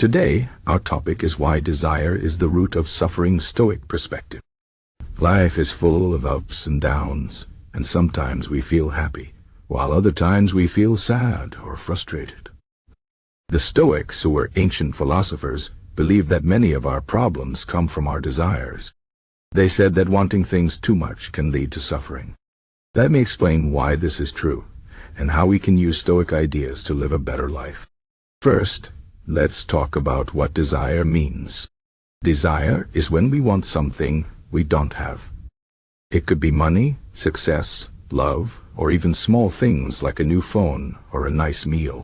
Today, our topic is why desire is the root of suffering. Stoic perspective. Life is full of ups and downs, and sometimes we feel happy, while other times we feel sad or frustrated. The Stoics, who were ancient philosophers, believed that many of our problems come from our desires. They said that wanting things too much can lead to suffering. Let me explain why this is true, and how we can use Stoic ideas to live a better life. First, let's talk about what desire means. Desire is when we want something we don't have. It could be money, success, love, or even small things like a new phone or a nice meal.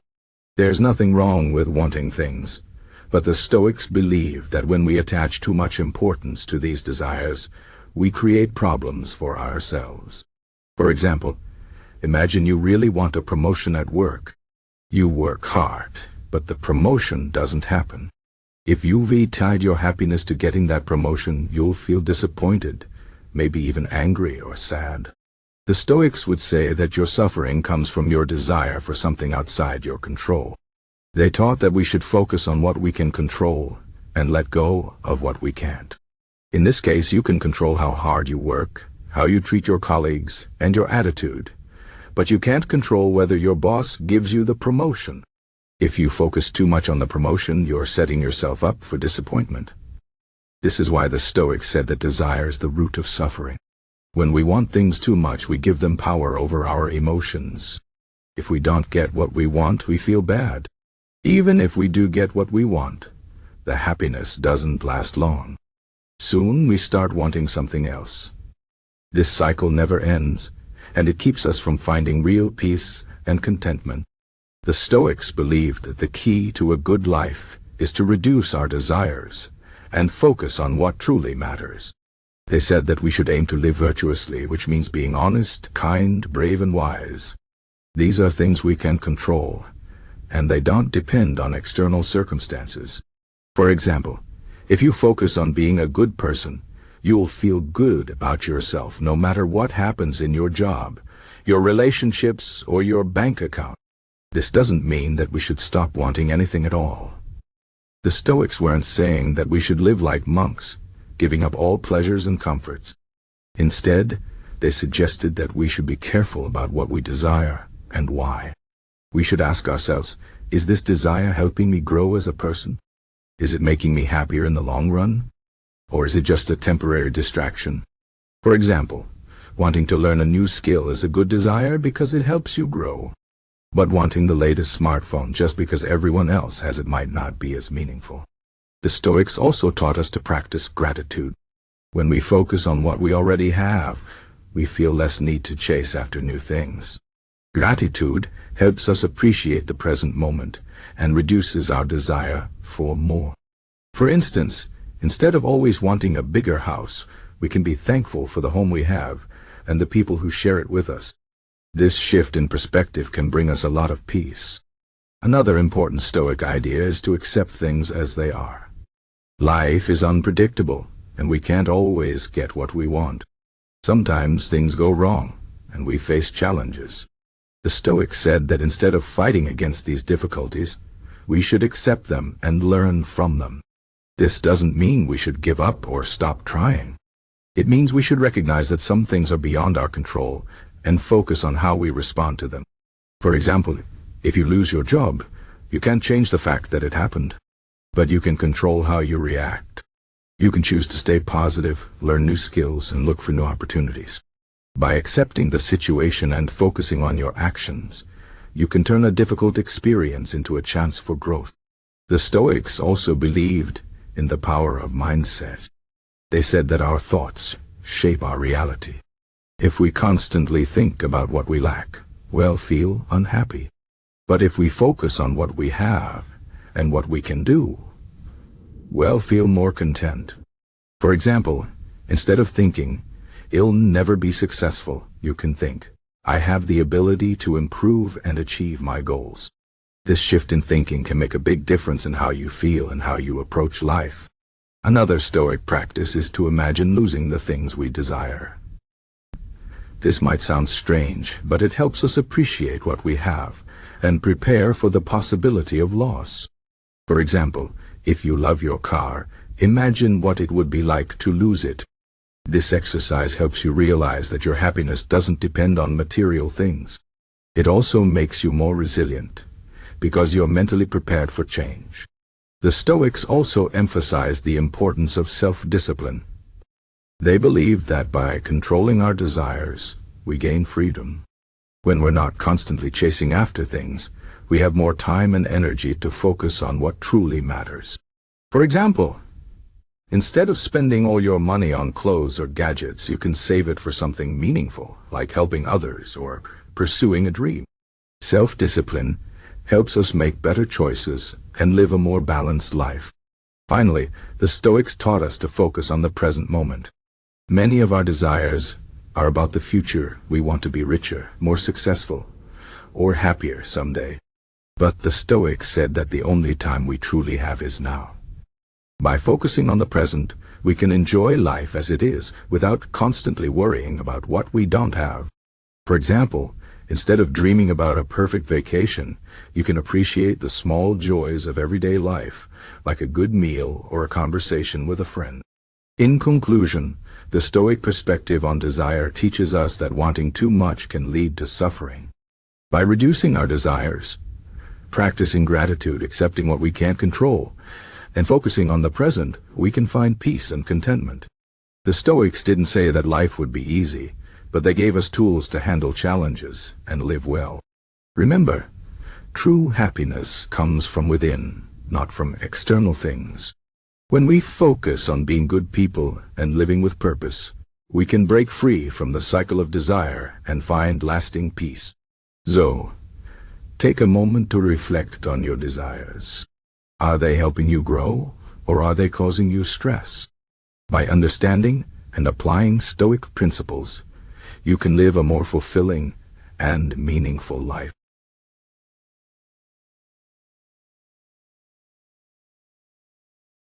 There's nothing wrong with wanting things, but the Stoics believe that when we attach too much importance to these desires, we create problems for ourselves. For example, imagine you really want a promotion at work. You work hard, but the promotion doesn't happen. If you've tied your happiness to getting that promotion, you'll feel disappointed, maybe even angry or sad. The Stoics would say that your suffering comes from your desire for something outside your control. They taught that we should focus on what we can control and let go of what we can't. In this case, you can control how hard you work, how you treat your colleagues, and your attitude, but you can't control whether your boss gives you the promotion. If you focus too much on the promotion, you're setting yourself up for disappointment. This is why the Stoics said that desire is the root of suffering. When we want things too much, we give them power over our emotions. If we don't get what we want, we feel bad. Even if we do get what we want, the happiness doesn't last long. Soon we start wanting something else. This cycle never ends, and it keeps us from finding real peace and contentment. The Stoics believed that the key to a good life is to reduce our desires and focus on what truly matters. They said that we should aim to live virtuously, which means being honest, kind, brave, and wise. These are things we can control, and they don't depend on external circumstances. For example, if you focus on being a good person, you'll feel good about yourself no matter what happens in your job, your relationships, or your bank account. This doesn't mean that we should stop wanting anything at all. The Stoics weren't saying that we should live like monks, giving up all pleasures and comforts. Instead, they suggested that we should be careful about what we desire and why. We should ask ourselves, is this desire helping me grow as a person? Is it making me happier in the long run? Or is it just a temporary distraction? For example, wanting to learn a new skill is a good desire because it helps you grow. But wanting the latest smartphone just because everyone else has it might not be as meaningful. The Stoics also taught us to practice gratitude. When we focus on what we already have, we feel less need to chase after new things. Gratitude helps us appreciate the present moment and reduces our desire for more. For instance, instead of always wanting a bigger house, we can be thankful for the home we have and the people who share it with us. This shift in perspective can bring us a lot of peace. Another important Stoic idea is to accept things as they are. Life is unpredictable, and we can't always get what we want. Sometimes things go wrong, and we face challenges. The Stoics said that instead of fighting against these difficulties, we should accept them and learn from them. This doesn't mean we should give up or stop trying. It means we should recognize that some things are beyond our control and focus on how we respond to them. For example, if you lose your job, you can't change the fact that it happened, but you can control how you react. You can choose to stay positive, learn new skills, and look for new opportunities. By accepting the situation and focusing on your actions, you can turn a difficult experience into a chance for growth. The Stoics also believed in the power of mindset. They said that our thoughts shape our reality. If we constantly think about what we lack, we'll feel unhappy. But if we focus on what we have and what we can do, we'll feel more content. For example, instead of thinking, "I'll never be successful," you can think, "I have the ability to improve and achieve my goals." This shift in thinking can make a big difference in how you feel and how you approach life. Another Stoic practice is to imagine losing the things we desire. This might sound strange, but it helps us appreciate what we have and prepare for the possibility of loss. For example, If you love your car, imagine what it would be like to lose it. This exercise helps you realize that your happiness doesn't depend on material things. It also makes you more resilient, because you're mentally prepared for change. The Stoics also emphasized the importance of self-discipline. They believed that by controlling our desires, we gain freedom. When we're not constantly chasing after things, we have more time and energy to focus on what truly matters. For example, instead of spending all your money on clothes or gadgets, you can save it for something meaningful, like helping others or pursuing a dream. Self-discipline helps us make better choices and live a more balanced life. Finally, the Stoics taught us to focus on the present moment. Many of our desires are about the future. We want to be richer, more successful, or happier someday. But the Stoics said that the only time we truly have is now. By focusing on the present, we can enjoy life as it is without constantly worrying about what we don't have. For example, instead of dreaming about a perfect vacation, you can appreciate the small joys of everyday life, like a good meal or a conversation with a friend. In conclusion, the Stoic perspective on desire teaches us that wanting too much can lead to suffering. By reducing our desires, practicing gratitude, accepting what we can't control, and focusing on the present, we can find peace and contentment. The Stoics didn't say that life would be easy, but they gave us tools to handle challenges and live well. Remember, true happiness comes from within, not from external things. When we focus on being good people and living with purpose, we can break free from the cycle of desire and find lasting peace. So, take a moment to reflect on your desires. Are they helping you grow, or are they causing you stress? By understanding and applying Stoic principles, you can live a more fulfilling and meaningful life.